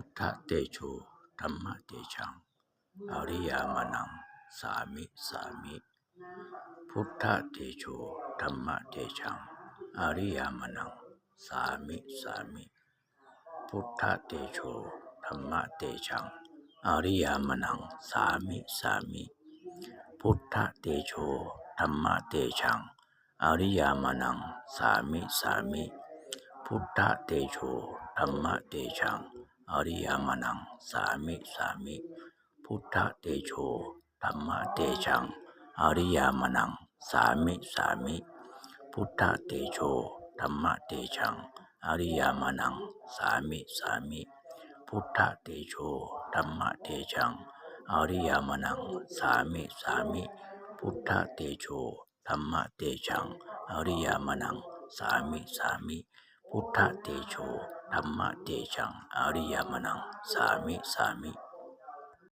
พุทธเตโชธรรมเตชังอริยามนังสามิสามิพุทธเตโชธรรมเตชังอริยามนังสามิสามิพุทธเตโชธรรมเตชังอริยามนังสามิสามิพุทธเตโชธรรมเตชังอริยามนังสามิสามิพุทธเตโชธรรมเตชังอริยามนังสามิสามิพุทธเตโชธรรมเตชังอริยามนังสามิสามิพุทธเตโชธรรมเตชังอริยามนังสามิสามิพุทธเตโชธรรมเตชังอริยามนังสามิสามิพุทธเตโชธรรมเตชังอริยามนังสามิสามิพุทธเตโชธรรมเตชังอริยามนังสามิสามิ